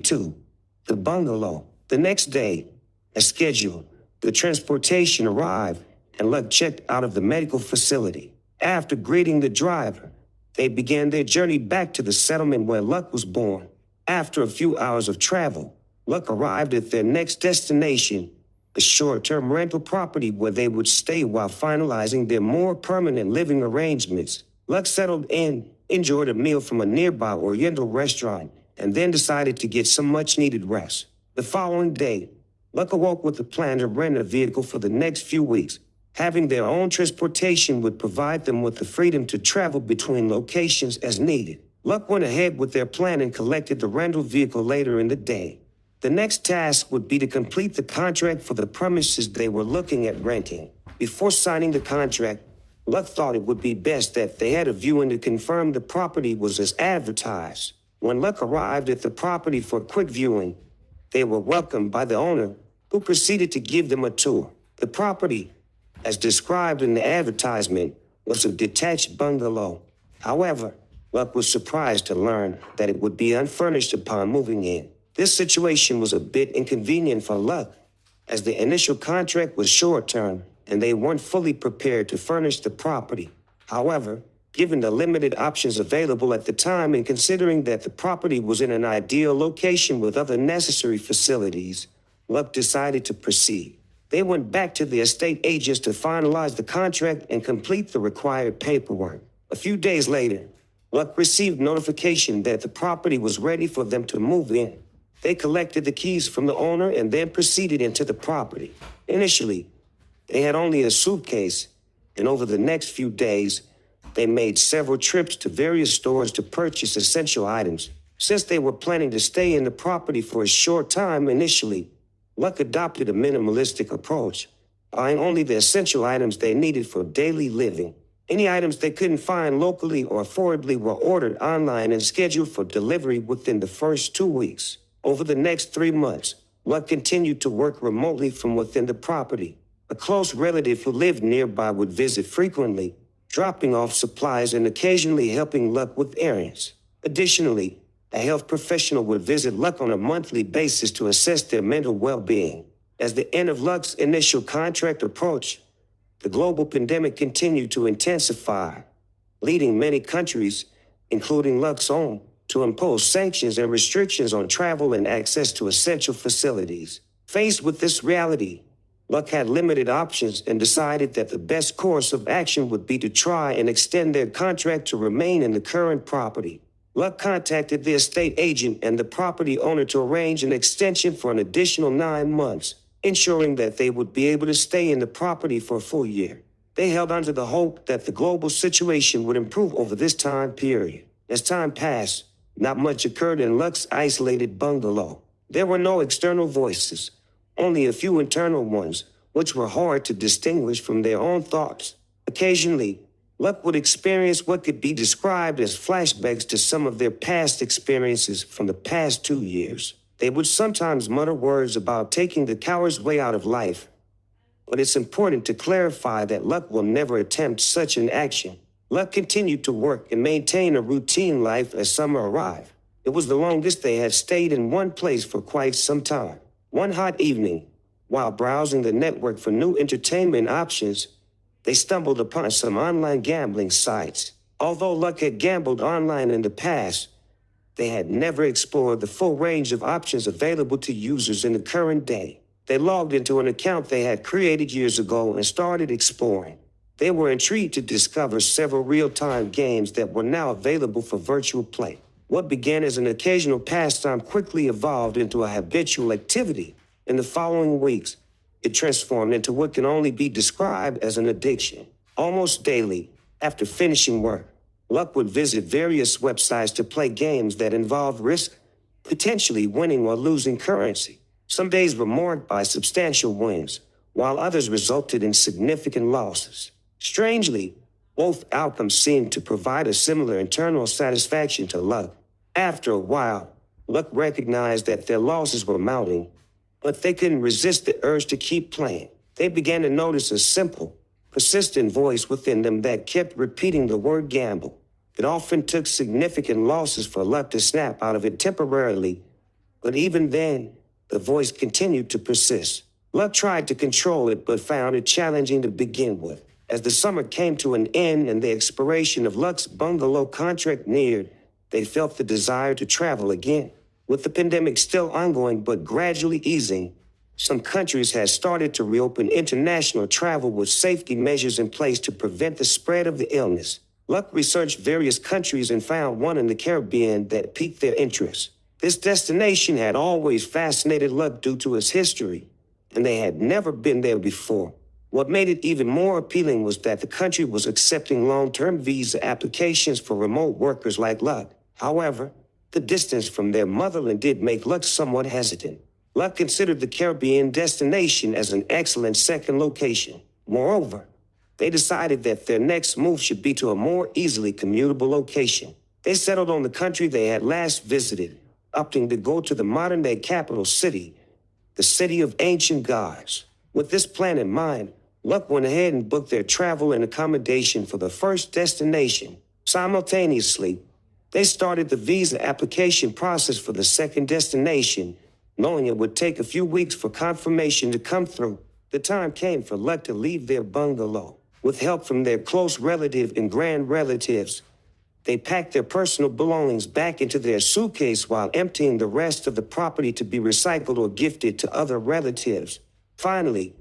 to the bungalow. The next day, as scheduled, the transportation arrived and Luck checked out of the medical facility. After greeting the driver, they began their journey back to the settlement where Luck was born. After a few hours of travel, Luck arrived at their next destination, a short-term rental property where they would stay while finalizing their more permanent living arrangements. Luck settled in, enjoyed a meal from a nearby Oriental restaurant, and then decided to get some much-needed rest. The following day, Luck awoke with the plan to rent a vehicle for the next few weeks. Having their own transportation would provide them with the freedom to travel between locations as needed. Luck went ahead with their plan and collected the rental vehicle later in the day. The next task would be to complete the contract for the premises they were looking at renting. Before signing the contract, Luck thought it would be best that they had a viewing to confirm the property was as advertised. When Luck arrived at the property for a quick viewing, they were welcomed by the owner, who proceeded to give them a tour. The property, as described in the advertisement, was a detached bungalow. However, Luck was surprised to learn that it would be unfurnished upon moving in. This situation was a bit inconvenient for Luck, as the initial contract was short-term and they weren't fully prepared to furnish the property. However, given the limited options available at the time and considering that the property was in an ideal location with other necessary facilities, Luck decided to proceed. They went back to the estate agents to finalize the contract and complete the required paperwork. A few days later, Luck received notification that the property was ready for them to move in. They collected the keys from the owner and then proceeded into the property. Initially, they had only a suitcase, and over the next few days, they made several trips to various stores to purchase essential items. Since they were planning to stay in the property for a short time initially, Luck adopted a minimalistic approach, buying only the essential items they needed for daily living. Any items they couldn't find locally or affordably were ordered online and scheduled for delivery within the first 2 weeks. Over the next 3 months, Luck continued to work remotely from within the property. A close relative who lived nearby would visit frequently, dropping off supplies and occasionally helping Luck with errands. Additionally, a health professional would visit Luck on a monthly basis to assess their mental well-being. As the end of Luck's initial contract approached, the global pandemic continued to intensify, leading many countries, including Luck's own, to impose sanctions and restrictions on travel and access to essential facilities. Faced with this reality, Luck had limited options and decided that the best course of action would be to try and extend their contract to remain in the current property. Luck contacted the estate agent and the property owner to arrange an extension for an additional 9 months, ensuring that they would be able to stay in the property for a full year. They held on to the hope that the global situation would improve over this time period. As time passed, not much occurred in Luck's isolated bungalow. There were no external voices, only a few internal ones, which were hard to distinguish from their own thoughts. Occasionally, Luck would experience what could be described as flashbacks to some of their past experiences from the past 2 years. They would sometimes mutter words about taking the coward's way out of life. But it's important to clarify that Luck will never attempt such an action. Luck continued to work and maintain a routine life as summer arrived. It was the longest they had stayed in one place for quite some time. One hot evening, while browsing the network for new entertainment options, they stumbled upon some online gambling sites. Although Luck had gambled online in the past, they had never explored the full range of options available to users in the current day. They logged into an account they had created years ago and started exploring. They were intrigued to discover several real-time games that were now available for virtual play. What began as an occasional pastime quickly evolved into a habitual activity. In the following weeks, it transformed into what can only be described as an addiction. Almost daily, after finishing work, Luck would visit various websites to play games that involved risk, potentially winning or losing currency. Some days were marked by substantial wins, while others resulted in significant losses. Strangely, both outcomes seemed to provide a similar internal satisfaction to Luck. After a while, Luck recognized that their losses were mounting, but they couldn't resist the urge to keep playing. They began to notice a simple, persistent voice within them that kept repeating the word gamble. It often took significant losses for Luck to snap out of it temporarily, But even then, the voice continued to persist. Luck tried to control it, but found it challenging to begin with. As the summer came to an end and the expiration of Luck's bungalow contract neared, they felt the desire to travel again. With the pandemic still ongoing but gradually easing, some countries had started to reopen international travel with safety measures in place to prevent the spread of the illness. Luck researched various countries and found one in the Caribbean that piqued their interest. This destination had always fascinated Luck due to its history, and they had never been there before. What made it even more appealing was that the country was accepting long-term visa applications for remote workers like Luck. However, the distance from their motherland did make Luck somewhat hesitant. Luck considered the Caribbean destination as an excellent second location. Moreover, they decided that their next move should be to a more easily commutable location. They settled on the country they had last visited, opting to go to the modern-day capital city, the city of ancient gods. With this plan in mind, Luck went ahead and booked their travel and accommodation for the first destination. Simultaneously, they started the visa application process for the second destination, knowing it would take a few weeks for confirmation to come through. The time came for Luck to leave their bungalow. With help from their close relative and grand relatives, they packed their personal belongings back into their suitcase while emptying the rest of the property to be recycled or gifted to other relatives. Finally,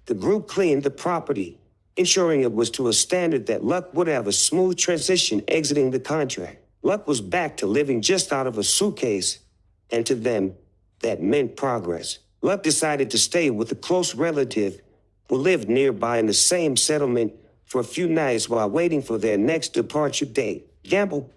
the group cleaned the property, ensuring it was to a standard that Luck would have a smooth transition exiting the contract. Luck was back to living just out of a suitcase, and to them, that meant progress. Luck decided to stay with a close relative who lived nearby in the same settlement for a few nights while waiting for their next departure date. Gamble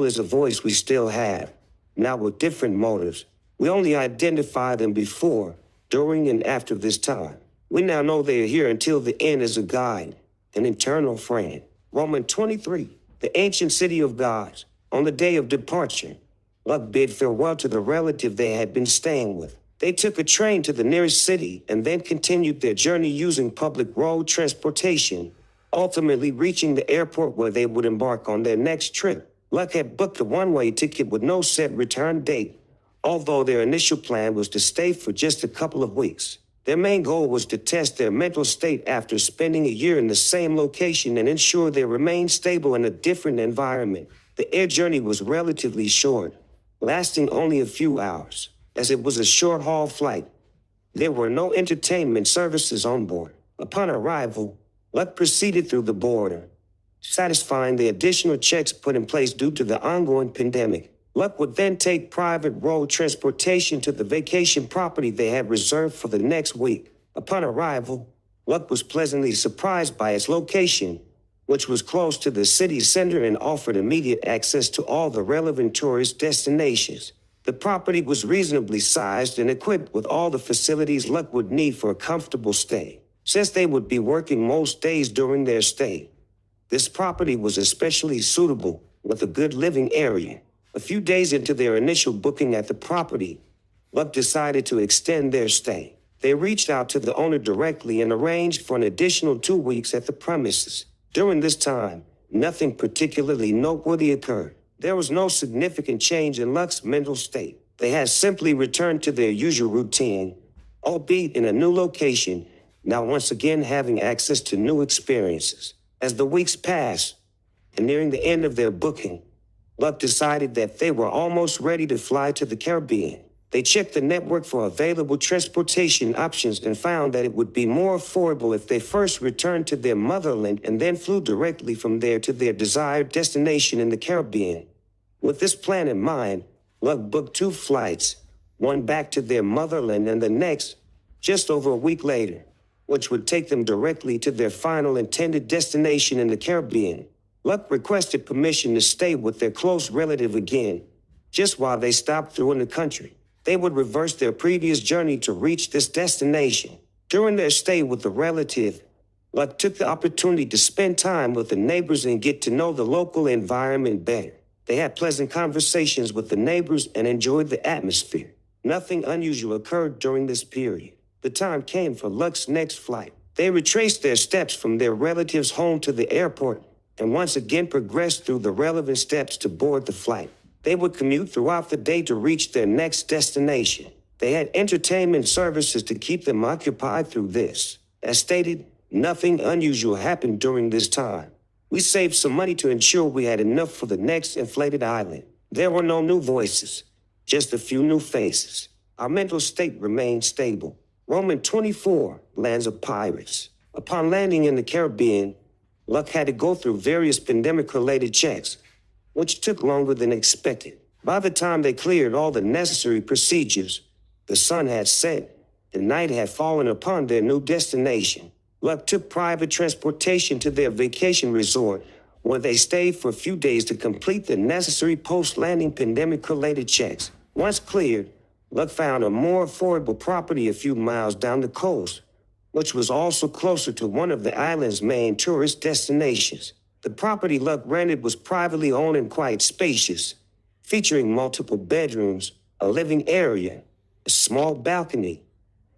is a voice we still have, now with different motives. We only identify them before, during, and after this time. We now know they are here until the end as a guide, an eternal friend. Roman 23, the ancient city of gods. On the day of departure, Luck bid farewell to the relative they had been staying with. They took a train to the nearest city and then continued their journey using public road transportation, ultimately reaching the airport where they would embark on their next trip. Luck had booked a one-way ticket with no set return date, although their initial plan was to stay for just a couple of weeks. Their main goal was to test their mental state after spending a year in the same location and ensure they remained stable in a different environment. The air journey was relatively short, lasting only a few hours. As it was a short-haul flight, there were no entertainment services on board. Upon arrival, Luck proceeded through the border, satisfying the additional checks put in place due to the ongoing pandemic. Luck would then take private road transportation to the vacation property they had reserved for the next week. Upon arrival, Luck was pleasantly surprised by its location, which was close to the city center and offered immediate access to all the relevant tourist destinations. The property was reasonably sized and equipped with all the facilities Luck would need for a comfortable stay. Since they would be working most days during their stay, this property was especially suitable with a good living area. A few days into their initial booking at the property, Luck decided to extend their stay. They reached out to the owner directly and arranged for an additional 2 weeks at the premises. During this time, nothing particularly noteworthy occurred. There was no significant change in Luck's mental state. They had simply returned to their usual routine, albeit in a new location, now once again having access to new experiences. As the weeks passed, and nearing the end of their booking, Luck decided that they were almost ready to fly to the Caribbean. They checked the network for available transportation options and found that it would be more affordable if they first returned to their motherland and then flew directly from there to their desired destination in the Caribbean. With this plan in mind, Luck booked 2 flights, one back to their motherland and the next just over a week later, which would take them directly to their final intended destination in the Caribbean. Luck requested permission to stay with their close relative again, just while they stopped through in the country. They would reverse their previous journey to reach this destination. During their stay with the relative, Luck took the opportunity to spend time with the neighbors and get to know the local environment better. They had pleasant conversations with the neighbors and enjoyed the atmosphere. Nothing unusual occurred during this period. The time came for Luck's next flight. They retraced their steps from their relative's home to the airport and once again progressed through the relevant steps to board the flight. They would commute throughout the day to reach their next destination. They had entertainment services to keep them occupied through this. As stated, nothing unusual happened during this time. We saved some money to ensure we had enough for the next inflated island. There were no new voices, just a few new faces. Our mental state remained stable. Roman 24, lands of pirates. Upon landing in the Caribbean, Luck had to go through various pandemic-related checks, which took longer than expected. By the time they cleared all the necessary procedures, the sun had set, and night had fallen upon their new destination. Luck took private transportation to their vacation resort, where they stayed for a few days to complete the necessary post-landing pandemic-related checks. Once cleared, Luck found a more affordable property a few miles down the coast, which was also closer to one of the island's main tourist destinations. The property Luck rented was privately owned and quite spacious, featuring multiple bedrooms, a living area, a small balcony,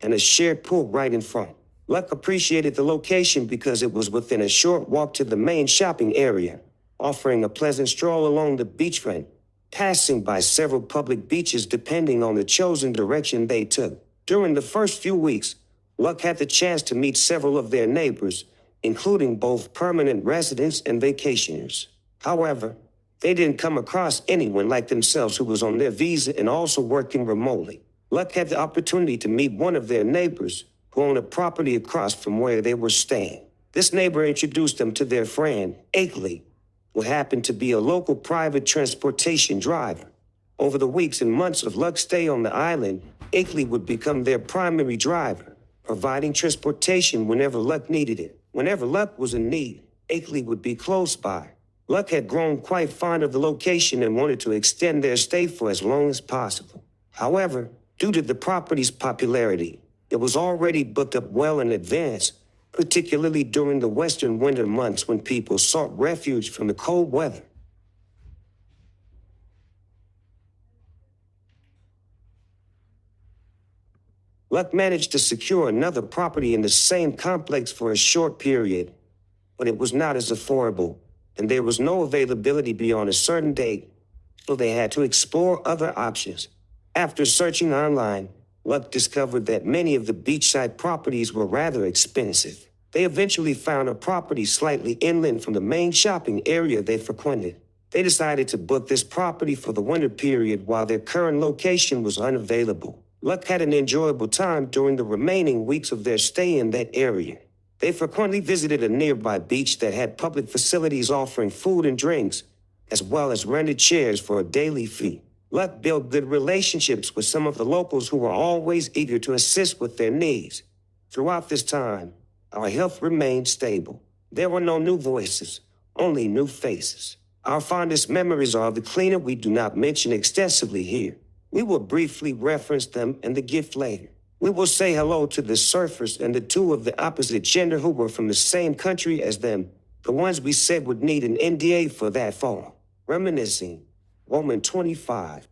and a shared pool right in front. Luck appreciated the location because it was within a short walk to the main shopping area, offering a pleasant stroll along the beachfront, passing by several public beaches depending on the chosen direction they took. During the first few weeks, Luck had the chance to meet several of their neighbors, including both permanent residents and vacationers. However, they didn't come across anyone like themselves who was on their visa and also working remotely. Luck had the opportunity to meet one of their neighbors who owned a property across from where they were staying. This neighbor introduced them to their friend, Akeley, who happened to be a local private transportation driver. Over the weeks and months of Luck's stay on the island, Akeley would become their primary driver, providing transportation whenever Luck needed it. Whenever Luck was in need, Akeley would be close by. Luck had grown quite fond of the location and wanted to extend their stay for as long as possible. However, due to the property's popularity, it was already booked up well in advance, particularly during the western winter months when people sought refuge from the cold weather. Luck managed to secure another property in the same complex for a short period, but it was not as affordable, and there was no availability beyond a certain date, so they had to explore other options. After searching online, Luck discovered that many of the beachside properties were rather expensive. They eventually found a property slightly inland from the main shopping area they frequented. They decided to book this property for the winter period while their current location was unavailable. Luck had an enjoyable time during the remaining weeks of their stay in that area. They frequently visited a nearby beach that had public facilities offering food and drinks, as well as rented chairs for a daily fee. Luck built good relationships with some of the locals who were always eager to assist with their needs. Throughout this time, our health remained stable. There were no new voices, only new faces. Our fondest memories are of the cleaner we do not mention extensively here. We will briefly reference them in the gift later. We will say hello to the surfers and the two of the opposite gender who were from the same country as them, the ones we said would need an NDA for that fall. Reminiscing, Woman 25.